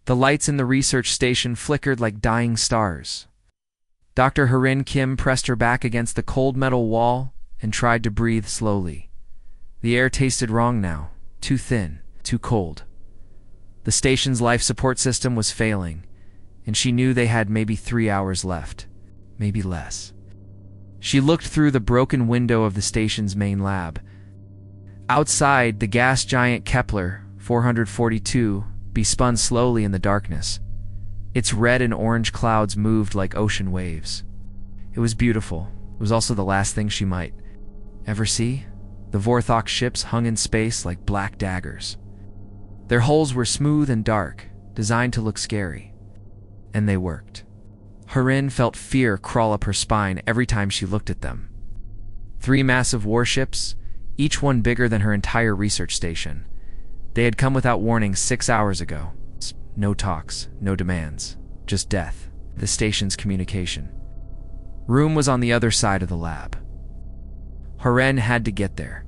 The lights in the research station flickered like dying stars. Dr. Harin Kim pressed her back against the cold metal wall and tried to breathe slowly. The air tasted wrong now, too thin, too cold. The station's life support system was failing, and she knew they had maybe 3 hours left, maybe less. She looked through the broken window of the station's main lab. Outside, the gas giant Kepler 442 spun slowly in the darkness. Its red and orange clouds moved like ocean waves. It was beautiful. It was also the last thing she might ever see. The Vorthok ships hung in space like black daggers. Their hulls were smooth and dark, designed to look scary. And they worked. Harin felt fear crawl up her spine every time she looked at them. 3 massive warships, each one bigger than her entire research station. They had come without warning 6 hours ago. No talks, no demands, just death. The station's communication room was on the other side of the lab. Harin had to get there.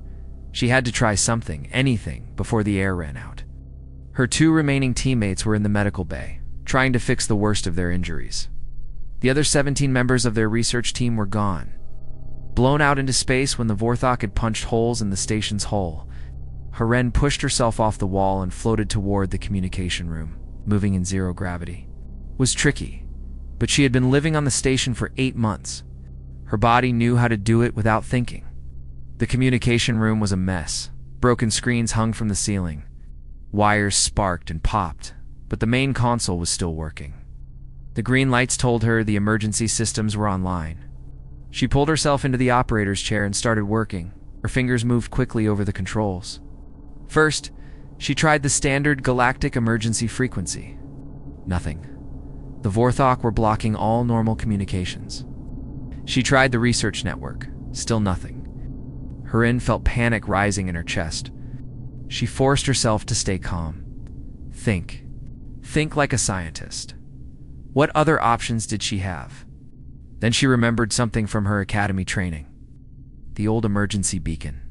She had to try something, anything, before the air ran out. Her 2 remaining teammates were in the medical bay, trying to fix the worst of their injuries. The other 17 members of their research team were gone, blown out into space when the Vorthok had punched holes in the station's hull. Harin pushed herself off the wall and floated toward the communication room, moving in zero gravity. It was tricky, but she had been living on the station for 8 months. Her body knew how to do it without thinking. The communication room was a mess. Broken screens hung from the ceiling. Wires sparked and popped, but the main console was still working. The green lights told her the emergency systems were online. She pulled herself into the operator's chair and started working. Her fingers moved quickly over the controls. First, she tried the standard galactic emergency frequency. Nothing. The Vorthok were blocking all normal communications. She tried the research network. Still nothing. Harin felt panic rising in her chest. She forced herself to stay calm. Think. Think like a scientist. What other options did she have? Then she remembered something from her academy training. The old emergency beacon.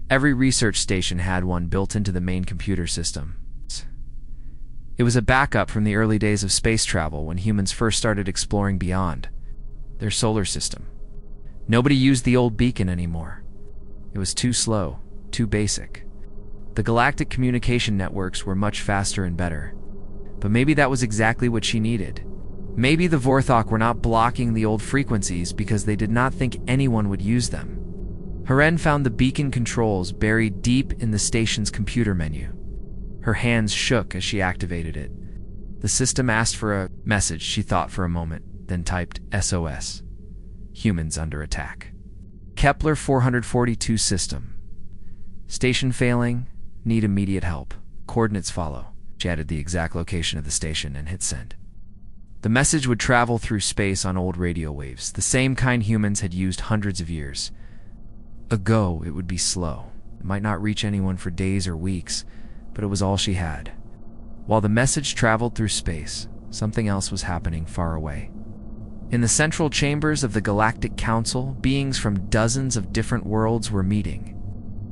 Every research station had one built into the main computer system. It was a backup from the early days of space travel when humans first started exploring beyond their solar system. Nobody used the old beacon anymore. It was too slow, too basic. The galactic communication networks were much faster and better. But maybe that was exactly what she needed. Maybe the Vorthok were not blocking the old frequencies because they did not think anyone would use them. Harin found the beacon controls buried deep in the station's computer menu. Her hands shook as she activated it. The system asked for a message. She thought for a moment, then typed SOS. Humans under attack. Kepler 442 system. Station failing. Need immediate help. Coordinates follow. She added the exact location of the station and hit send. The message would travel through space on old radio waves, the same kind humans had used hundreds of years ago. It would be slow. It might not reach anyone for days or weeks, but it was all she had. While the message traveled through space, something else was happening far away. In the central chambers of the Galactic Council, beings from dozens of different worlds were meeting.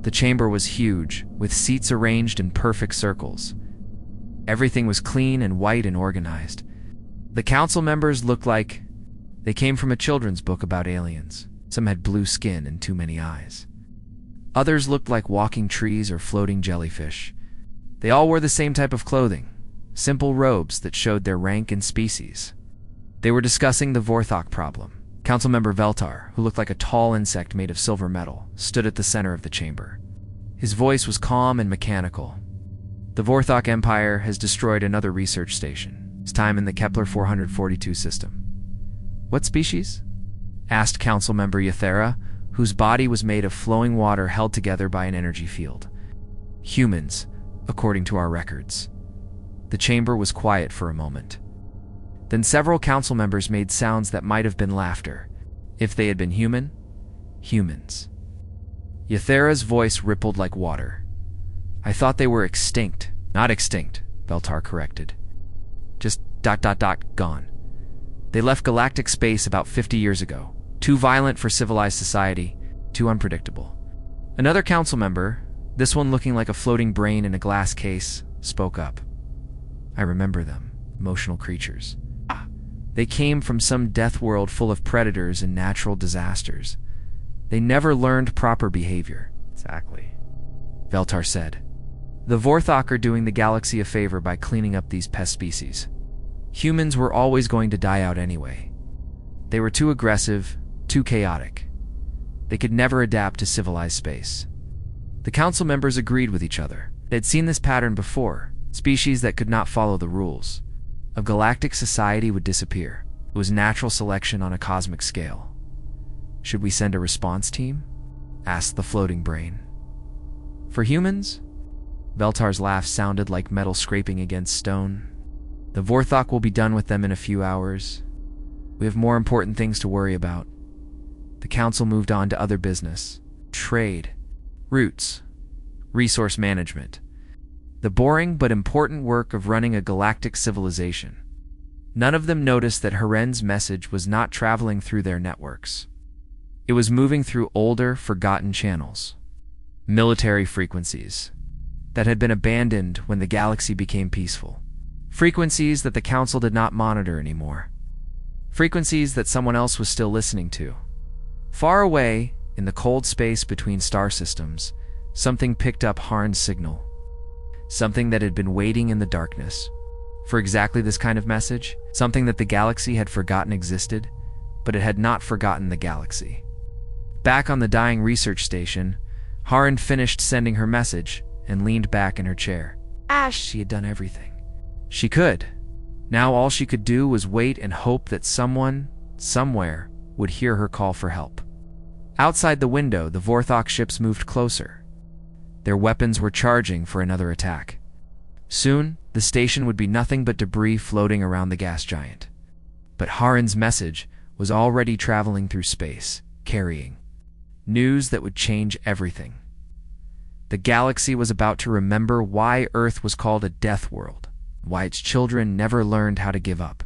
The chamber was huge, with seats arranged in perfect circles. Everything was clean and white and organized. The council members looked like they came from a children's book about aliens. Some had blue skin and too many eyes. Others looked like walking trees or floating jellyfish. They all wore the same type of clothing, simple robes that showed their rank and species. They were discussing the Vorthok problem. Councilmember Veltar, who looked like a tall insect made of silver metal, stood at the center of the chamber. His voice was calm and mechanical. The Vorthok Empire has destroyed another research station, this time in the Kepler 442 system. What species? Asked Councilmember Yathera, whose body was made of flowing water held together by an energy field. Humans, according to our records. The chamber was quiet for a moment. Then several council members made sounds that might have been laughter. If they had been human, humans. Yathera's voice rippled like water. I thought they were extinct. Not extinct, Veltar corrected. Just ... gone. They left galactic space about 50 years ago. Too violent for civilized society, too unpredictable. Another council member, this one looking like a floating brain in a glass case, spoke up. I remember them. Emotional creatures. They came from some death world full of predators and natural disasters. They never learned proper behavior. Exactly. Veltar said. The Vorthok are doing the galaxy a favor by cleaning up these pest species. Humans were always going to die out anyway. They were too aggressive, too chaotic. They could never adapt to civilized space. The council members agreed with each other. They had seen this pattern before. Species that could not follow the rules of galactic society would disappear. It was natural selection on a cosmic scale. Should we send a response team? Asked the floating brain. For humans? Veltar's laugh sounded like metal scraping against stone. The Vorthok will be done with them in a few hours. We have more important things to worry about. The council moved on to other business. Trade. Routes. Resource management. The boring but important work of running a galactic civilization. None of them noticed that Haren's message was not traveling through their networks. It was moving through older, forgotten channels. Military frequencies that had been abandoned when the galaxy became peaceful. Frequencies that the council did not monitor anymore. Frequencies that someone else was still listening to. Far away, in the cold space between star systems, something picked up Haren's signal. Something that had been waiting in the darkness for exactly this kind of message. Something that the galaxy had forgotten existed, but it had not forgotten the galaxy. Back on the dying research station, Haren finished sending her message and leaned back in her chair. She had done everything she could. Now all she could do was wait and hope that someone, somewhere, would hear her call for help. Outside the window, the Vorthok ships moved closer. Their weapons were charging for another attack. Soon, the station would be nothing but debris floating around the gas giant. But Haren's message was already traveling through space, carrying news that would change everything. The galaxy was about to remember why Earth was called a death world, why its children never learned how to give up.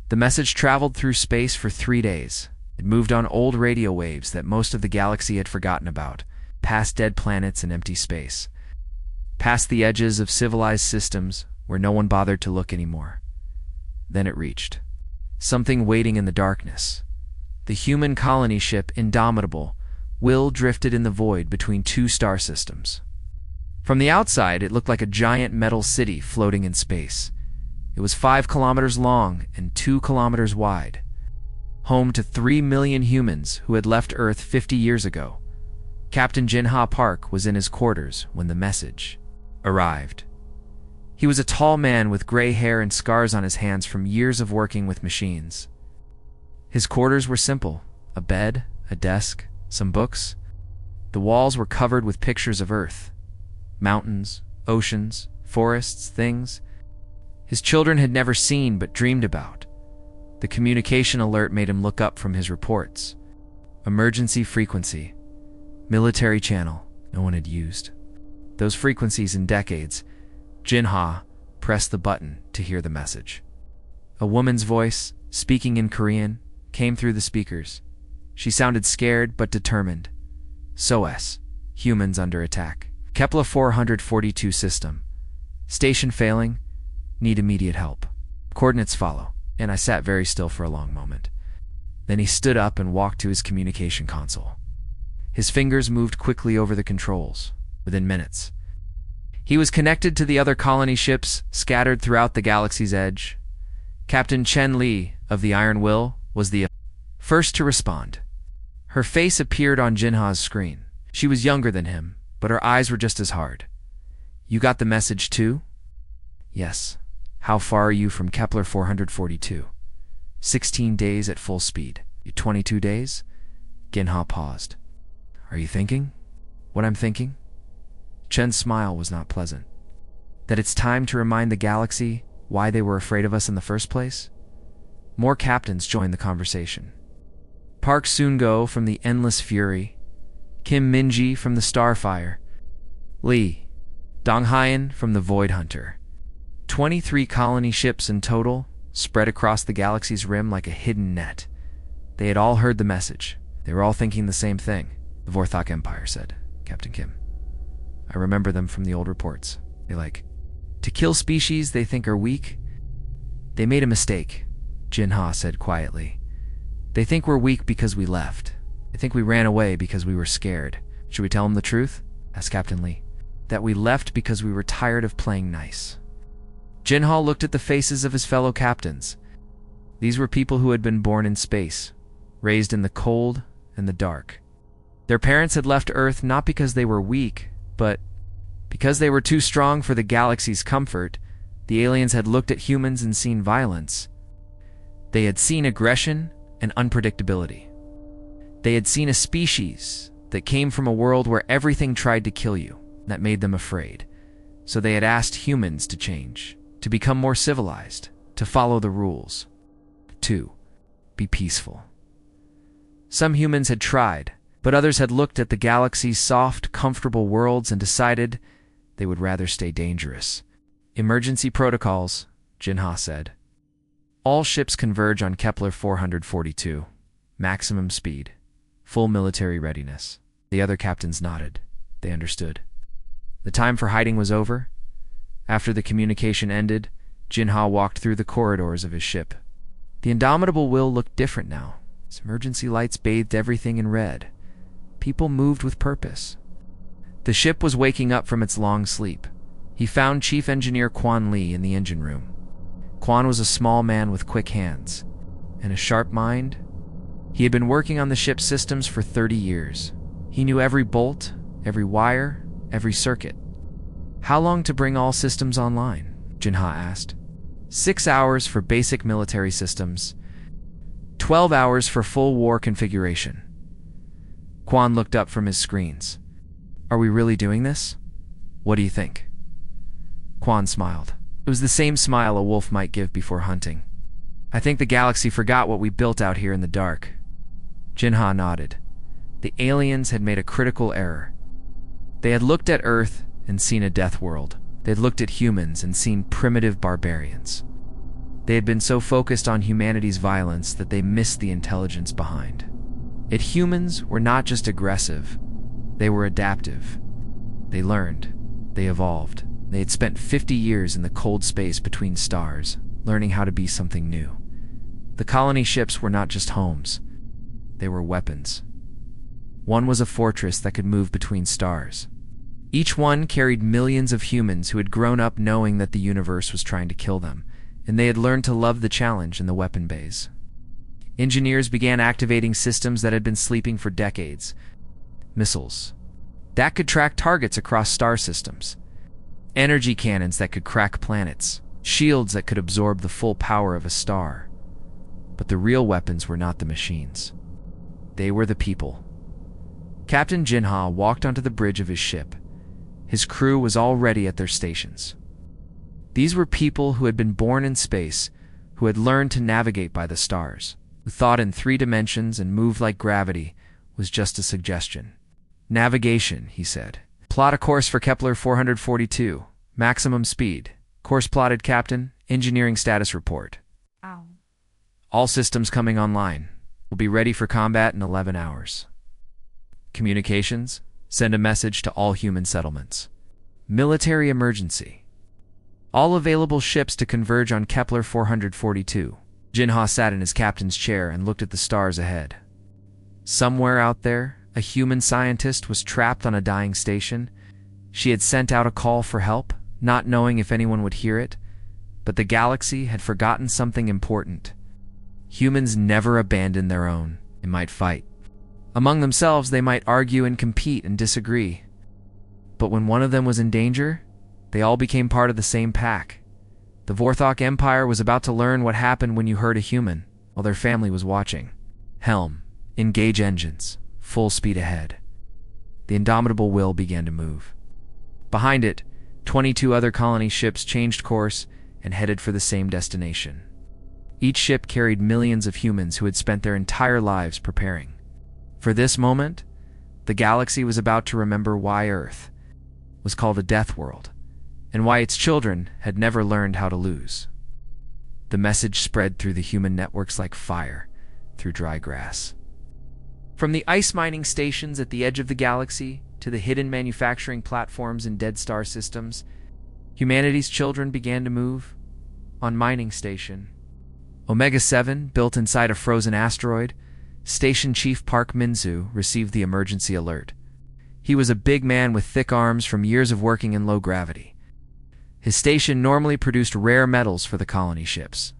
The message traveled through space for 3 days. It moved on old radio waves that most of the galaxy had forgotten about, past dead planets and empty space, past the edges of civilized systems where no one bothered to look anymore. Then it reached something waiting in the darkness. The human colony ship Indomitable Will drifted in the void between 2 star systems. From the outside, it looked like a giant metal city floating in space. It was 5 kilometers long and 2 kilometers wide, home to 3 million humans who had left Earth 50 years ago. Captain Jinha Park was in his quarters when the message arrived. He was a tall man with gray hair and scars on his hands from years of working with machines. His quarters were simple: a bed, a desk, some books. The walls were covered with pictures of Earth. Mountains, oceans, forests, things his children had never seen but dreamed about. The communication alert made him look up from his reports. Emergency frequency. Military channel no one had used those frequencies in decades. Jinha pressed the button to hear the message. A woman's voice, speaking in Korean, came through the speakers. She sounded scared but determined. SOS, humans under attack. Kepler 442 system. Station failing. Need immediate help. Coordinates follow. And I sat very still for a long moment. Then he stood up and walked to his communication console. His fingers moved quickly over the controls. Within minutes, he was connected to the other colony ships scattered throughout the galaxy's edge. Captain Chen Li of the Iron Will was the first to respond. Her face appeared on Jinha's screen. She was younger than him, but her eyes were just as hard. You got the message too? Yes. How far are you from Kepler 442? 16 days at full speed. 22 days? Jinha paused. Are you thinking what I'm thinking? Chen's smile was not pleasant. That it's time to remind the galaxy why they were afraid of us in the first place? More captains joined the conversation. Park Soon-go from the Endless Fury, Kim Minji from the Starfire, Li Donghyun from the Void Hunter. 23 colony ships in total, spread across the galaxy's rim like a hidden net. They had all heard the message. They were all thinking the same thing, the Vorthok Empire said, Captain Kim. I remember them from the old reports. They To kill species they think are weak? They made a mistake, Jinha said quietly. They think we're weak because we left. They think we ran away because we were scared. Should we tell them the truth? Asked Captain Lee. That we left because we were tired of playing nice. Jinha looked at the faces of his fellow captains. These were people who had been born in space, raised in the cold and the dark. Their parents had left Earth not because they were weak, but because they were too strong for the galaxy's comfort. The aliens had looked at humans and seen violence. They had seen aggression and unpredictability. They had seen a species that came from a world where everything tried to kill you. That made them afraid. So they had asked humans to change, to become more civilized, to follow the rules, to be peaceful. Some humans had tried, but others had looked at the galaxy's soft, comfortable worlds and decided they would rather stay dangerous. Emergency protocols, Jinha said. All ships converge on Kepler 442. Maximum speed. Full military readiness. The other captains nodded. They understood. The time for hiding was over. After the communication ended, Jinha walked through the corridors of his ship. The indomitable will looked different now. Its emergency lights bathed everything in red. People moved with purpose. The ship was waking up from its long sleep. He found Chief Engineer Quan Lee in the engine room. Quan was a small man with quick hands and a sharp mind. He had been working on the ship's systems for 30 years. He knew every bolt, every wire, every circuit. How long to bring all systems online? Jinha asked. 6 hours for basic military systems. 12 hours for full war configuration. Quan looked up from his screens. Are we really doing this? What do you think? Quan smiled. It was the same smile a wolf might give before hunting. I think the galaxy forgot what we built out here in the dark. Jinha nodded. The aliens had made a critical error. They had looked at Earth and seen a death world. They had looked at humans and seen primitive barbarians. They had been so focused on humanity's violence that they missed the intelligence behind. Yet humans were not just aggressive, they were adaptive. They learned, they evolved. They had spent 50 years in the cold space between stars, learning how to be something new. The colony ships were not just homes, they were weapons. One was a fortress that could move between stars. Each one carried millions of humans who had grown up knowing that the universe was trying to kill them, and they had learned to love the challenge in the weapon bays. Engineers began activating systems that had been sleeping for decades. Missiles that could track targets across star systems. Energy cannons that could crack planets. Shields that could absorb the full power of a star. But the real weapons were not the machines. They were the people. Captain Jinha walked onto the bridge of his ship. His crew was already at their stations. These were people who had been born in space, who had learned to navigate by the stars, who thought in 3 dimensions and moved like gravity was just a suggestion. Navigation, he said. Plot a course for Kepler 442. Maximum speed. Course plotted, Captain. Engineering status report. Ow. All systems coming online. We'll be ready for combat in 11 hours. Communications. Send a message to all human settlements. Military emergency. All available ships to converge on Kepler 442. Jinha sat in his captain's chair and looked at the stars ahead. Somewhere out there, a human scientist was trapped on a dying station. She had sent out a call for help, not knowing if anyone would hear it, but the galaxy had forgotten something important. Humans never abandon their own. They might fight. Among themselves, they might argue and compete and disagree. But when one of them was in danger, they all became part of the same pack. The Vorthok Empire was about to learn what happened when you hurt a human, while their family was watching. Helm, engage engines, full speed ahead. The indomitable will began to move. Behind it, 22 other colony ships changed course and headed for the same destination. Each ship carried millions of humans who had spent their entire lives preparing. For this moment, the galaxy was about to remember why Earth was called a death world, and why its children had never learned how to lose. The message spread through the human networks like fire through dry grass. From the ice mining stations at the edge of the galaxy to the hidden manufacturing platforms in dead star systems, Humanity's children began to move. On mining station Omega-7, built inside a frozen asteroid, Station Chief Park Minzu received the emergency alert. He was a big man with thick arms from years of working in low gravity. His station normally produced rare metals for the colony ships.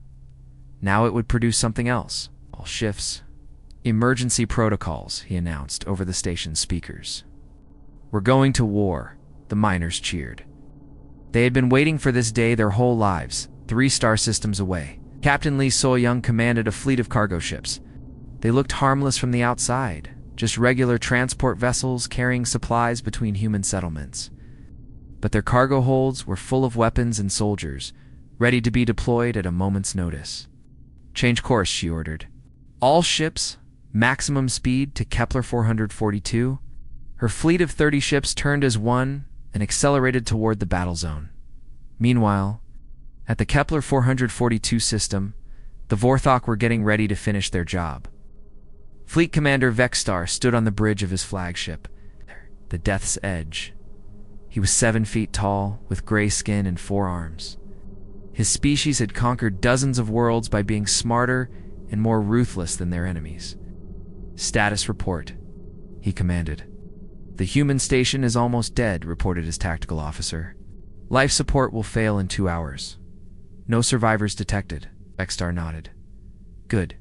Now it would produce something else. All shifts. Emergency protocols, he announced over the station's speakers. We're going to war, the miners cheered. They had been waiting for this day their whole lives, 3 star systems away. Captain Lee So-young commanded a fleet of cargo ships. They looked harmless from the outside, just regular transport vessels carrying supplies between human settlements. But their cargo holds were full of weapons and soldiers, ready to be deployed at a moment's notice. Change course, she ordered. All ships, maximum speed to Kepler 442. Her fleet of 30 ships turned as one and accelerated toward the battle zone. Meanwhile, at the Kepler 442 system, the Vorthok were getting ready to finish their job. Fleet Commander Vexstar stood on the bridge of his flagship, the Death's Edge. He was 7 feet tall, with gray skin and 4 arms. His species had conquered dozens of worlds by being smarter and more ruthless than their enemies. Status report, he commanded. The human station is almost dead, reported his tactical officer. Life support will fail in 2 hours. No survivors detected, Vexstar nodded. Good.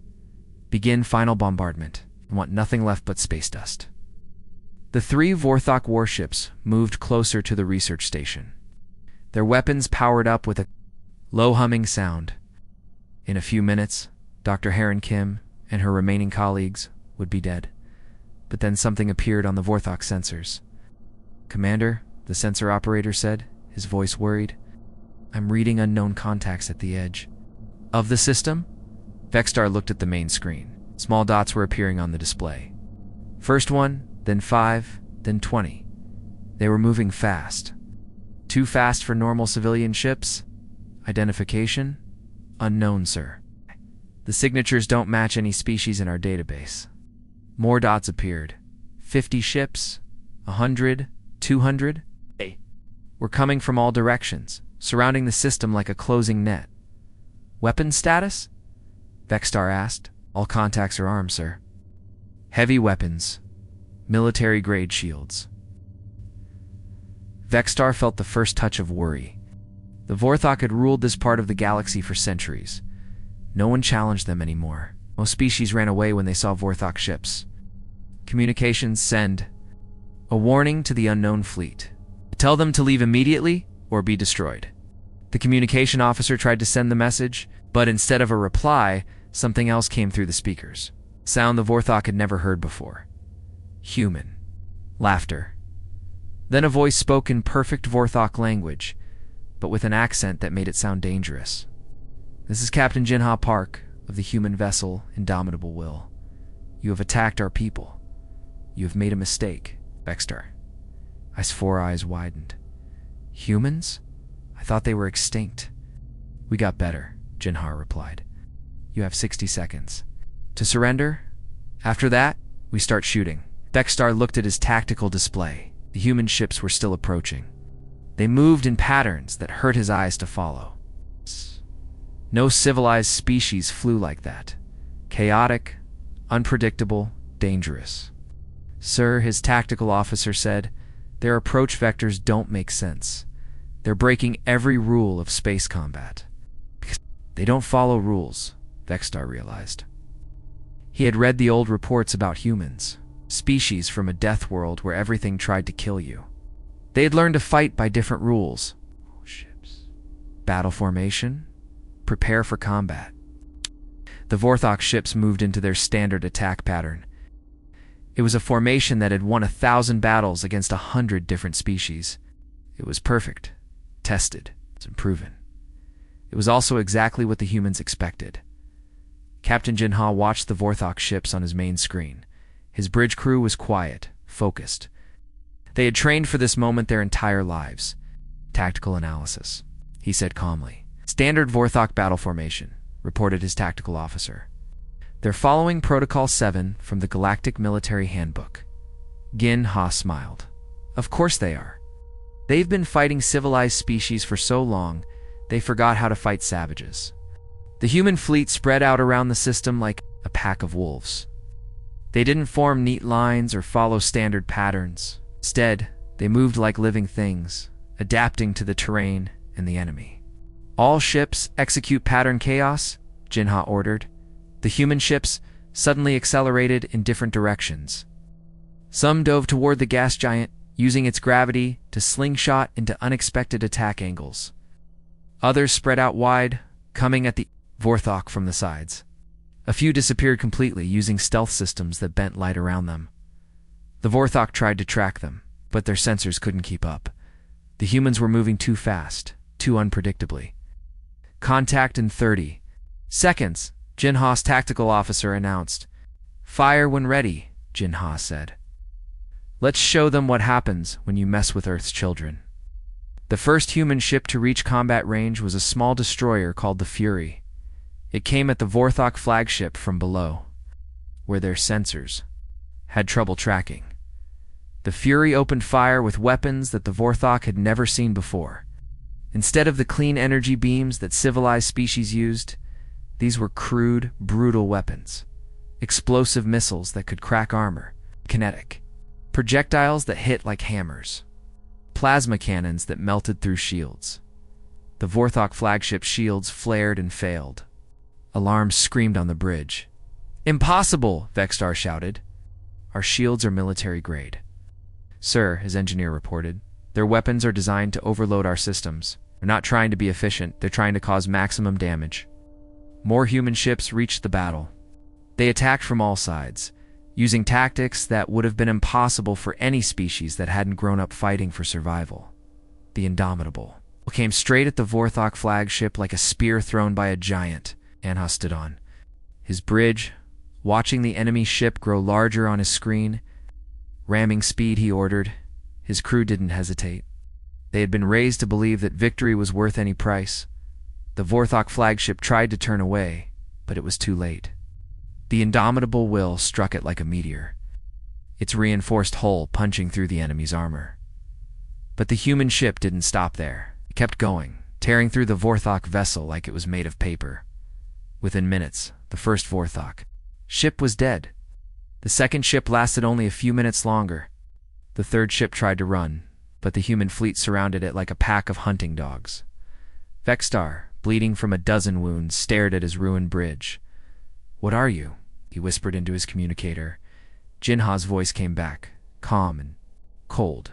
Begin final bombardment. I want nothing left but space dust. The 3 Vorthok warships moved closer to the research station. Their weapons powered up with a low humming sound. In a few minutes, Dr. Heron Kim and her remaining colleagues would be dead. But then something appeared on the Vorthok sensors. Commander, the sensor operator said, his voice worried. I'm reading unknown contacts at the edge. Of the system? Vexstar looked at the main screen. Small dots were appearing on the display. First 1, then 5, then 20. They were moving fast. Too fast for normal civilian ships? Identification? Unknown, sir. The signatures don't match any species in our database. More dots appeared. 50 ships? 100? 200? Were coming from all directions, surrounding the system like a closing net. Weapon status? Vexstar asked. All contacts are armed, sir. Heavy weapons. Military-grade shields. Vexstar felt the first touch of worry. The Vorthok had ruled this part of the galaxy for centuries. No one challenged them anymore. Most species ran away when they saw Vorthok ships. Communications send. A warning to the unknown fleet. Tell them to leave immediately or be destroyed. The communication officer tried to send the message, but instead of a reply, something else came through the speakers. Sound the Vorthok had never heard before. Human. Laughter. Then a voice spoke in perfect Vorthok language, but with an accent that made it sound dangerous. This is Captain Jinha Park of the human vessel Indomitable Will. You have attacked our people. You have made a mistake, Vexstar. His 4 eyes widened. Humans? I thought they were extinct. We got better, Jinha replied. You have 60 seconds. To surrender? After that, we start shooting. Vexstar looked at his tactical display. The human ships were still approaching. They moved in patterns that hurt his eyes to follow. No civilized species flew like that. Chaotic, unpredictable, dangerous. Sir, his tactical officer said, their approach vectors don't make sense. They're breaking every rule of space combat. They don't follow rules, Vexstar realized. He had read the old reports about humans, species from a death world where everything tried to kill you. They had learned to fight by different rules. Ships. Battle formation. Prepare for combat. The Vorthok ships moved into their standard attack pattern. It was a formation that had won 1,000 battles against 100 different species. It was perfect, tested, and proven. It was also exactly what the humans expected. Captain Jinha watched the Vorthok ships on his main screen. His bridge crew was quiet, focused. They had trained for this moment their entire lives. Tactical analysis, he said calmly. Standard Vorthok battle formation, reported his tactical officer. They're following Protocol 7 from the Galactic Military Handbook. Gin Ha smiled. Of course they are. They've been fighting civilized species for so long, they forgot how to fight savages. The human fleet spread out around the system like a pack of wolves. They didn't form neat lines or follow standard patterns. Instead, they moved like living things, adapting to the terrain and the enemy. All ships execute pattern chaos, Jinha ordered. The human ships suddenly accelerated in different directions. Some dove toward the gas giant, using its gravity to slingshot into unexpected attack angles. Others spread out wide, coming at the Vorthok from the sides. A few disappeared completely, using stealth systems that bent light around them. The Vorthok tried to track them, but their sensors couldn't keep up. The humans were moving too fast, too unpredictably. Contact in 30 seconds, Jinha's tactical officer announced. Fire when ready, Jinha said. Let's show them what happens when you mess with Earth's children. The first human ship to reach combat range was a small destroyer called the Fury. It came at the Vorthok flagship from below, where their sensors had trouble tracking. The Fury opened fire with weapons that the Vorthok had never seen before. Instead of the clean energy beams that civilized species used, these were crude, brutal weapons. Explosive missiles that could crack armor, kinetic projectiles that hit like hammers, plasma cannons that melted through shields. The Vorthok flagship shields flared and failed. Alarms screamed on the bridge. Impossible, Vexstar shouted. Our shields are military grade. Sir, his engineer reported, their weapons are designed to overload our systems. They're not trying to be efficient, they're trying to cause maximum damage. More human ships reached the battle. They attacked from all sides, using tactics that would have been impossible for any species that hadn't grown up fighting for survival. The Indomitable came straight at the Vorthok flagship like a spear thrown by a giant. Anha stood on his bridge, watching the enemy ship grow larger on his screen. Ramming speed, he ordered. His crew didn't hesitate. They had been raised to believe that victory was worth any price. The Vorthok flagship tried to turn away, but it was too late. The Indomitable will struck it like a meteor, its reinforced hull punching through the enemy's armor. But the human ship didn't stop there. It kept going, tearing through the Vorthok vessel like it was made of paper. Within minutes, the first Vorthok ship was dead. The second ship lasted only a few minutes longer. The third ship tried to run, but the human fleet surrounded it like a pack of hunting dogs. Vexstar, bleeding from a dozen wounds, stared at his ruined bridge. What are you? He whispered into his communicator. Jinha's voice came back, calm and cold.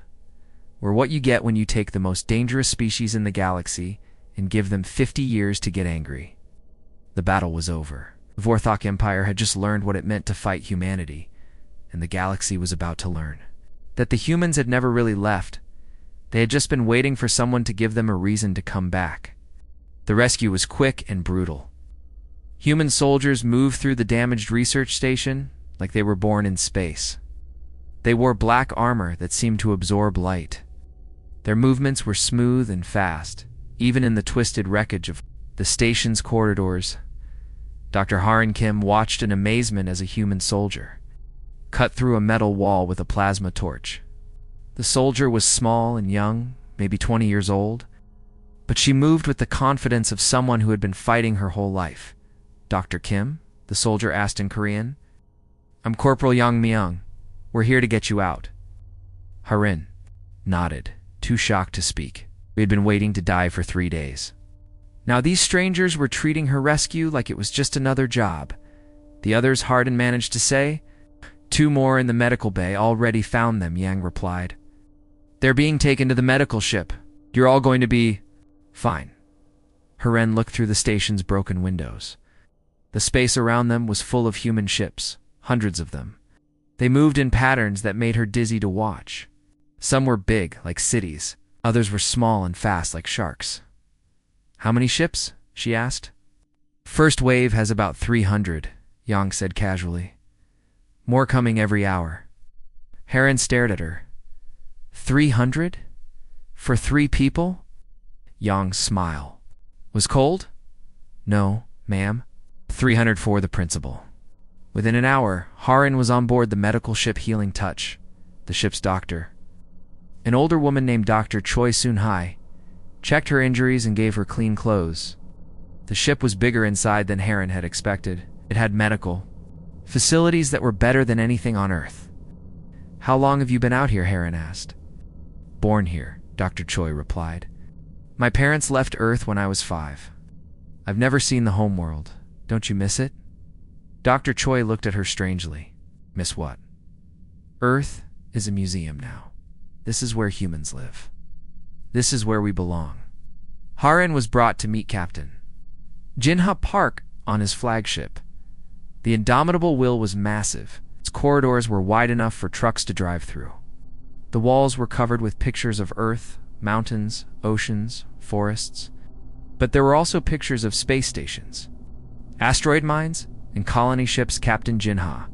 We're what you get when you take the most dangerous species in the galaxy and give them 50 years to get angry. The battle was over. The Vorthok Empire had just learned what it meant to fight humanity, and the galaxy was about to learn that the humans had never really left. They had just been waiting for someone to give them a reason to come back. The rescue was quick and brutal. Human soldiers moved through the damaged research station like they were born in space. They wore black armor that seemed to absorb light. Their movements were smooth and fast, even in the twisted wreckage of the station's corridors. Dr. Haran Kim watched in amazement as a human soldier cut through a metal wall with a plasma torch. The soldier was small and young, maybe 20 years old, but she moved with the confidence of someone who had been fighting her whole life. Dr. Kim? The soldier asked in Korean. I'm Corporal Yang Myung. We're here to get you out. Harin nodded, too shocked to speak. We had been waiting to die for 3 days. Now these strangers were treating her rescue like it was just another job. The others, Hardin managed to say. 2 more in the medical bay, already found them, Yang replied. They're being taken to the medical ship. You're all going to be fine. Haren looked through the station's broken windows. The space around them was full of human ships, hundreds of them. They moved in patterns that made her dizzy to watch. Some were big, like cities. Others were small and fast, like sharks. How many ships? She asked. First wave has about 300, Yang said casually. More coming every hour. Heron stared at her. 300? For 3 people? Yang's smile was cold. No, ma'am. 300 for the principal. Within an hour, Harin was on board the medical ship Healing Touch, the ship's doctor. An older woman named Dr. Choi Soon-hai checked her injuries and gave her clean clothes. The ship was bigger inside than Heron had expected. It had medical facilities that were better than anything on Earth. "How long have you been out here?" Heron asked. "Born here," Dr. Choi replied. "My parents left Earth when I was 5. I've never seen the homeworld. Don't you miss it?" Dr. Choi looked at her strangely. "Miss what?" "Earth is a museum now. This is where humans live. This is where we belong." Heron was brought to meet Captain Jinha Park on his flagship. The Indomitable Will was massive. Its corridors were wide enough for trucks to drive through. The walls were covered with pictures of Earth, mountains, oceans, forests. But there were also pictures of space stations, asteroid mines, and colony ships. Captain Jinha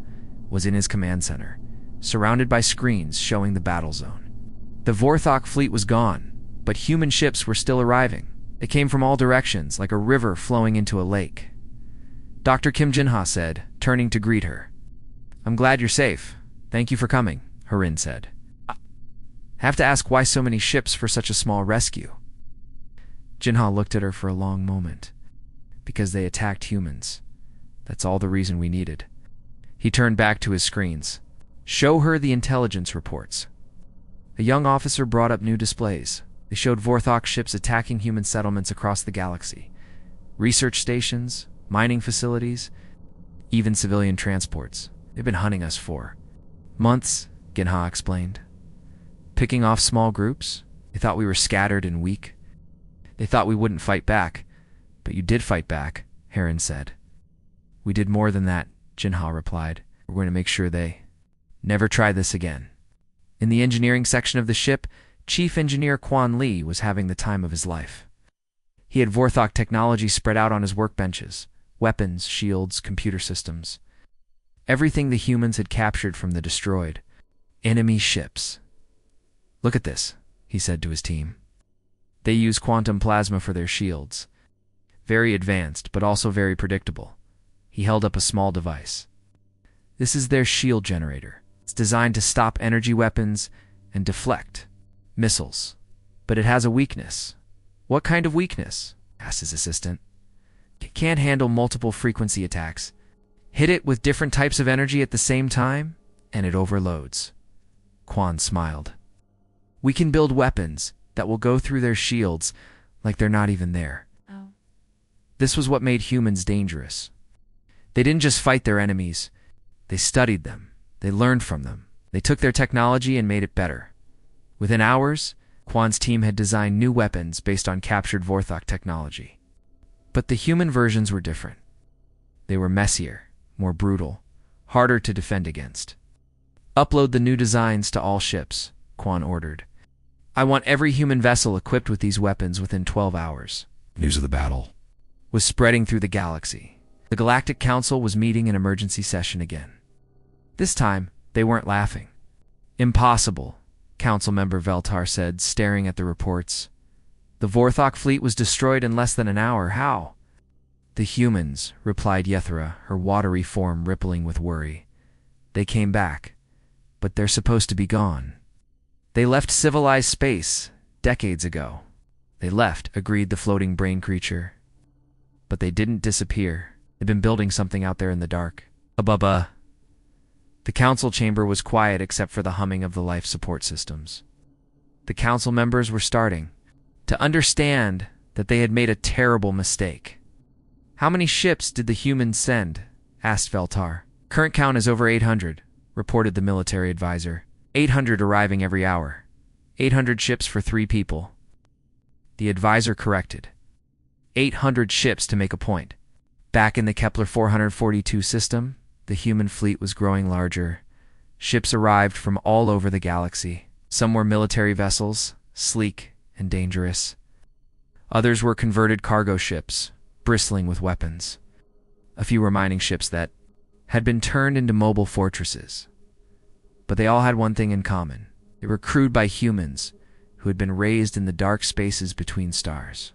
was in his command center, surrounded by screens showing the battle zone. The Vorthok fleet was gone, but human ships were still arriving. They came from all directions, like a river flowing into a lake. Dr. Kim Jinha said, turning to greet her. "I'm glad you're safe. Thank you for coming," Heron said. "I have to ask, why so many ships for such a small rescue?" Jinha looked at her for a long moment. "Because they attacked humans. That's all the reason we needed." He turned back to his screens. "Show her the intelligence reports." A young officer brought up new displays. They showed Vorthok ships attacking human settlements across the galaxy, research stations, mining facilities, even civilian transports. "They've been hunting us for months," Jinha explained. "Picking off small groups. They thought we were scattered and weak. They thought we wouldn't fight back. But you did fight back," Heron said. "We did more than that," Jinha replied. "We're going to make sure they never try this again." In the engineering section of the ship, Chief Engineer Quan Lee was having the time of his life. He had Vorthok technology spread out on his workbenches: weapons, shields, computer systems. Everything the humans had captured from the destroyed enemy ships. "Look at this," he said to his team. "They use quantum plasma for their shields. Very advanced, but also very predictable." He held up a small device. "This is their shield generator. It's designed to stop energy weapons and deflect missiles. But it has a weakness." "What kind of weakness?" asked his assistant. "It can't handle multiple frequency attacks. Hit it with different types of energy at the same time, and it overloads." Quan smiled. "We can build weapons that will go through their shields like they're not even there." Oh. This was what made humans dangerous. They didn't just fight their enemies. They studied them. They learned from them. They took their technology and made it better. Within hours, Quan's team had designed new weapons based on captured Vorthok technology. But the human versions were different. They were messier, more brutal, harder to defend against. "Upload the new designs to all ships," Quan ordered. "I want every human vessel equipped with these weapons within 12 hours. News of the battle Was spreading through the galaxy. The Galactic Council was meeting in emergency session again. This time, they weren't laughing. "Impossible," Council Member Veltar said, staring at the reports. "The Vorthok fleet was destroyed in less than an hour. How?" "The humans," replied Yethra, her watery form rippling with worry. "They came back, but they're supposed to be gone." "They left civilized space decades ago." "They left," agreed the floating brain creature. "But they didn't disappear. They've been building something out there in the dark." "Abubba." The council chamber was quiet except for the humming of the life support systems. The council members were starting to understand that they had made a terrible mistake. "How many ships did the humans send?" asked Veltar. "Current count is over 800, reported the military advisor. 800 arriving every hour. 800 ships for 3 people. The advisor corrected. 800 ships to make a point. Back in the Kepler 442 system, the human fleet was growing larger. Ships arrived from all over the galaxy. Some were military vessels, sleek and dangerous. Others were converted cargo ships, bristling with weapons. A few were mining ships that had been turned into mobile fortresses. But they all had one thing in common. They were crewed by humans who had been raised in the dark spaces between stars.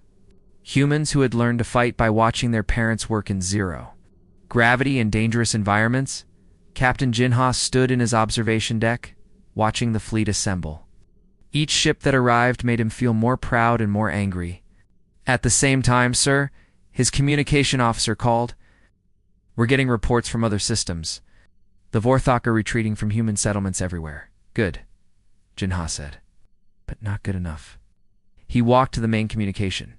Humans who had learned to fight by watching their parents work in zero gravity and dangerous environments. Captain Jinha stood in his observation deck, watching the fleet assemble. Each ship that arrived made him feel more proud and more angry. At the same time, sir, his communication officer called. "We're getting reports from other systems. The Vorthok are retreating from human settlements everywhere." "Good," Jinha said. "But not good enough." He walked to the main communication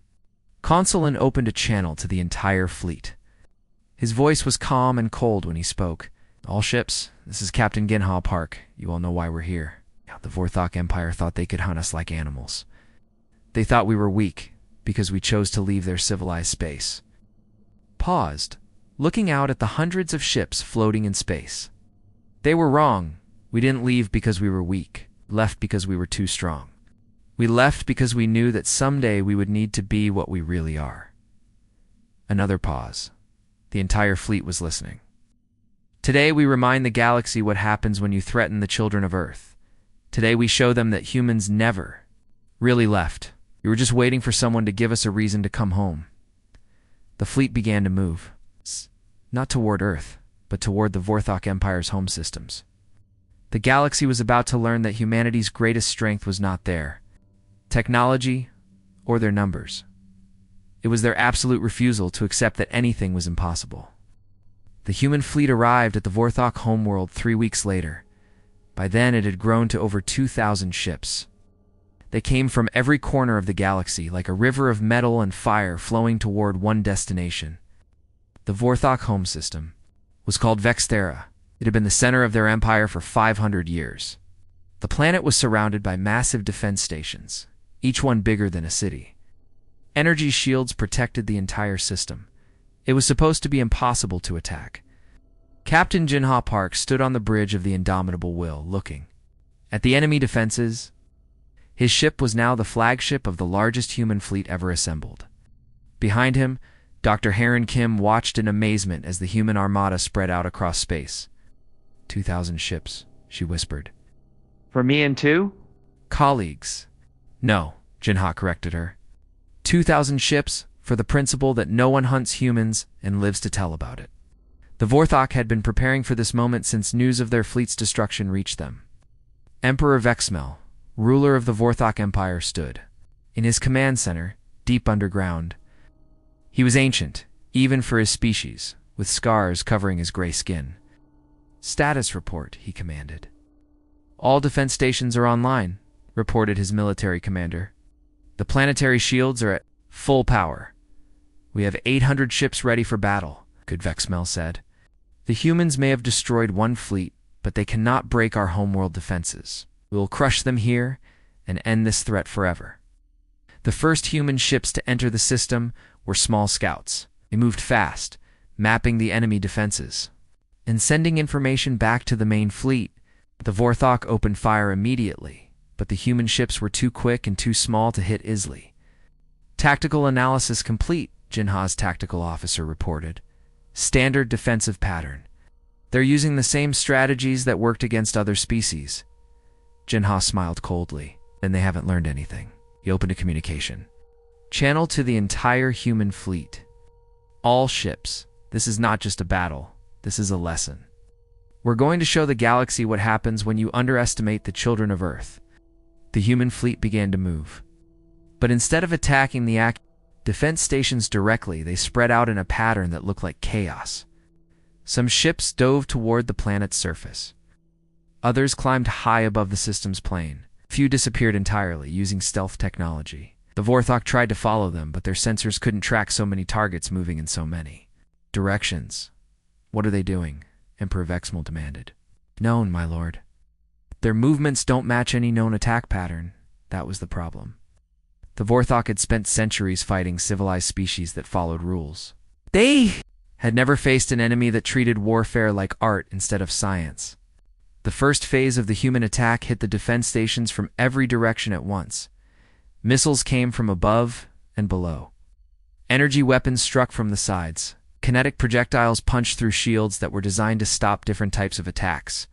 console and opened a channel to the entire fleet. His voice was calm and cold when he spoke. "All ships, this is Captain Ginha Park. You all know why we're here. The Vorthok Empire thought they could hunt us like animals. They thought we were weak because we chose to leave their civilized space." Paused, looking out at the hundreds of ships floating in space. "They were wrong. We didn't leave because we were weak. Left because we were too strong. We left because we knew that someday we would need to be what we really are." Another pause. The entire fleet was listening. "Today we remind the galaxy what happens when you threaten the children of Earth. Today we show them that humans never really left. We were just waiting for someone to give us a reason to come home." The fleet began to move. Not toward Earth, but toward the Vorthok Empire's home systems. The galaxy was about to learn that humanity's greatest strength was not their technology or their numbers. It was their absolute refusal to accept that anything was impossible. The human fleet arrived at the Vorthok homeworld 3 weeks later. By then it had grown to over 2,000 ships. They came from every corner of the galaxy like a river of metal and fire flowing toward one destination. The Vorthok home system was called Vexthera. It had been the center of their empire for 500 years. The planet was surrounded by massive defense stations, each one bigger than a city. Energy shields protected the entire system. It was supposed to be impossible to attack. Captain Jinha Park stood on the bridge of the Indomitable Will, looking at the enemy defenses. His ship was now the flagship of the largest human fleet ever assembled. Behind him, Dr. Heron Kim watched in amazement as the human armada spread out across space. 2,000 ships, she whispered. "For me and two colleagues." "No," Jinha corrected her. 2,000 ships for the principle that no one hunts humans and lives to tell about it. The Vorthok had been preparing for this moment since news of their fleet's destruction reached them. Emperor Vexmel, ruler of the Vorthok Empire, stood in his command center, deep underground. He was ancient, even for his species, with scars covering his gray skin. "Status report," he commanded. "All defense stations are online," reported his military commander. "The planetary shields are at full power. We have 800 ships ready for battle," Good Vexmel said. "The humans may have destroyed one fleet, but they cannot break our homeworld defenses. We will crush them here and end this threat forever." The first human ships to enter the system were small scouts. They moved fast, mapping the enemy defenses and sending information back to the main fleet. The Vorthok opened fire immediately, but the human ships were too quick and too small to hit easily. "Tactical analysis complete," Jinha's tactical officer reported. "Standard defensive pattern. They're using the same strategies that worked against other species." Jinha smiled coldly. "Then they haven't learned anything." He opened a communication channel to the entire human fleet. "All ships, this is not just a battle. This is a lesson. We're going to show the galaxy what happens when you underestimate the children of Earth." The human fleet began to move. But instead of attacking the defense stations directly, they spread out in a pattern that looked like chaos. Some ships dove toward the planet's surface. Others climbed high above the system's plane. Few disappeared entirely, using stealth technology. The Vorthok tried to follow them, but their sensors couldn't track so many targets moving in so many directions. "What are they doing?" Emperor Vexmel demanded. "Known, my lord. Their movements don't match any known attack pattern." That was the problem. The Vorthok had spent centuries fighting civilized species that followed rules. They had never faced an enemy that treated warfare like art instead of science. The first phase of the human attack hit the defense stations from every direction at once. Missiles came from above and below. Energy weapons struck from the sides. Kinetic projectiles punched through shields that were designed to stop different types of attacks.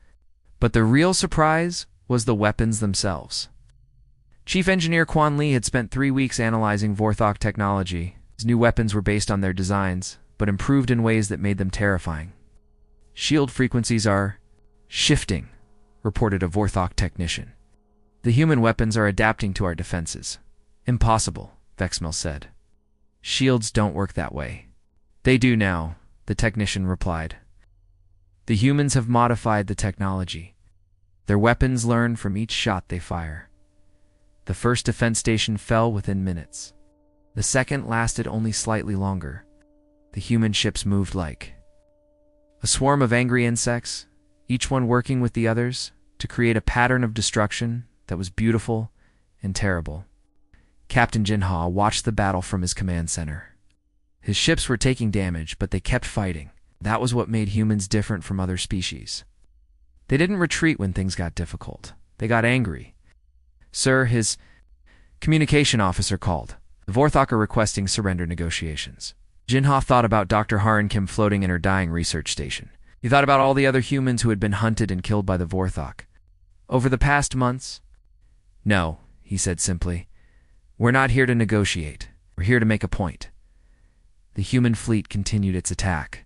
But the real surprise was the weapons themselves. Chief Engineer Quan Li had spent 3 weeks analyzing Vorthok technology. His new weapons were based on their designs, but improved in ways that made them terrifying. "Shield frequencies are shifting," reported a Vorthok technician. The human weapons are adapting to our defenses. Impossible, Vexmil said. Shields don't work that way. They do now, the technician replied. The humans have modified the technology. Their weapons learn from each shot they fire. The first defense station fell within minutes. The second lasted only slightly longer. The human ships moved like a swarm of angry insects, each one working with the others to create a pattern of destruction that was beautiful and terrible. Captain Jinha watched the battle from his command center. His ships were taking damage, but they kept fighting. That was what made humans different from other species. They didn't retreat when things got difficult. They got angry. Sir, his communication officer called. The Vorthok are requesting surrender negotiations. Jinha thought about Dr. Haran Kim floating in her dying research station. He thought about all the other humans who had been hunted and killed by the Vorthok. Over the past months? No, he said simply. We're not here to negotiate. We're here to make a point. The human fleet continued its attack.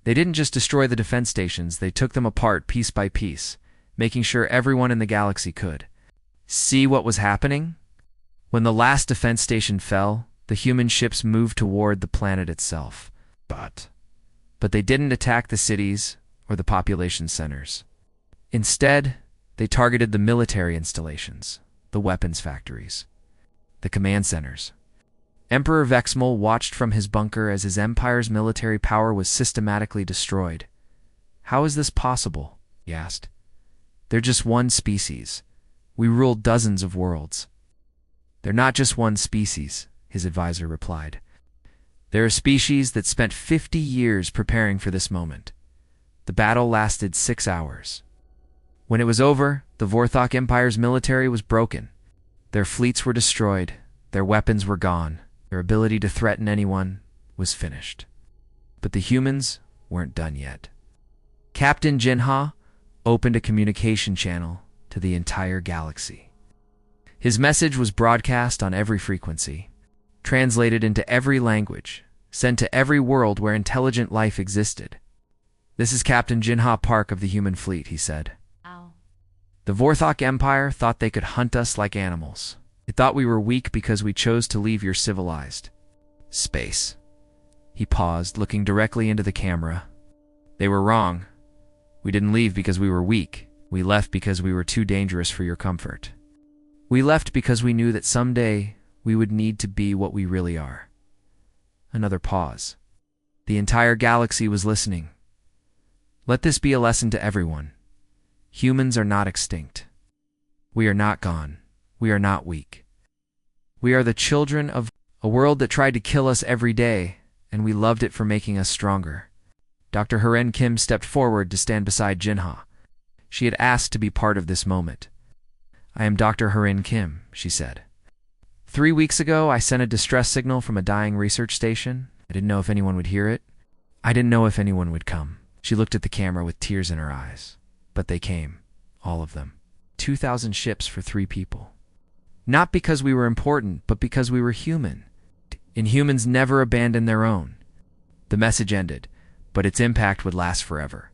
They didn't just destroy the defense stations, they took them apart piece by piece, making sure everyone in the galaxy could see what was happening. When the last defense station fell, the human ships moved toward the planet itself. But they didn't attack the cities or the population centers. Instead, they targeted the military installations, the weapons factories, the command centers. Emperor Vexmil watched from his bunker as his empire's military power was systematically destroyed. How is this possible? He asked. They're just one species. We rule dozens of worlds. They're not just one species, his advisor replied. They're a species that spent 50 years preparing for this moment. The battle lasted 6 hours. When it was over, the Vorthok Empire's military was broken. Their fleets were destroyed, their weapons were gone, their ability to threaten anyone was finished. But the humans weren't done yet. Captain Jinha opened a communication channel to the entire galaxy. His message was broadcast on every frequency, translated into every language, sent to every world where intelligent life existed. This is Captain Jinha Park of the human fleet, he said. Ow. The Vorthok Empire thought they could hunt us like animals. It thought we were weak because we chose to leave your civilized space. He paused, looking directly into the camera. They were wrong. We didn't leave because we were weak. We left because we were too dangerous for your comfort. We left because we knew that someday we would need to be what we really are. Another pause. The entire galaxy was listening. Let this be a lesson to everyone. Humans are not extinct. We are not gone. We are not weak. We are the children of a world that tried to kill us every day, and we loved it for making us stronger. Dr. Haran Kim stepped forward to stand beside Jinha. She had asked to be part of this moment. I am Dr. Haran Kim, she said. 3 weeks ago, I sent a distress signal from a dying research station. I didn't know if anyone would hear it. I didn't know if anyone would come. She looked at the camera with tears in her eyes. But they came. All of them. 2,000 ships for 3 people. Not because we were important, but because we were human. And humans never abandon their own. The message ended, but its impact would last forever.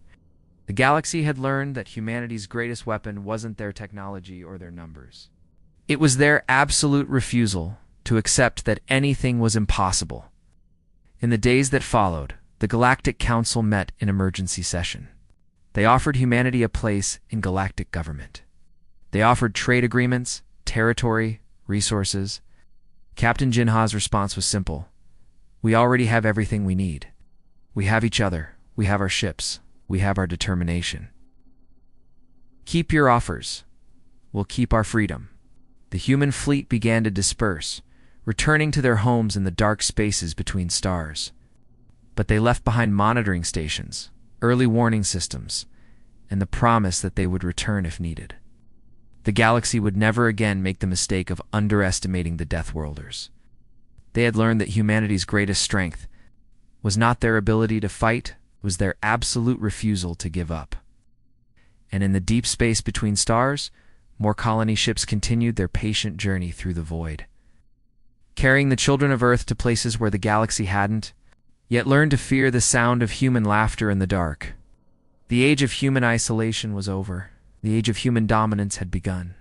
The galaxy had learned that humanity's greatest weapon wasn't their technology or their numbers. It was their absolute refusal to accept that anything was impossible. In the days that followed, the Galactic Council met in emergency session. They offered humanity a place in galactic government. They offered trade agreements, territory, resources. Captain Jinha's response was simple. We already have everything we need. We have each other. We have our ships. We have our determination. Keep your offers. We'll keep our freedom. The human fleet began to disperse, returning to their homes in the dark spaces between stars. But they left behind monitoring stations, early warning systems, and the promise that they would return if needed. The galaxy would never again make the mistake of underestimating the Deathworlders. They had learned that humanity's greatest strength was not their ability to fight, it was their absolute refusal to give up. And in the deep space between stars, more colony ships continued their patient journey through the void, carrying the children of Earth to places where the galaxy hadn't, yet learned to fear the sound of human laughter in the dark. The age of human isolation was over. The age of human dominance had begun.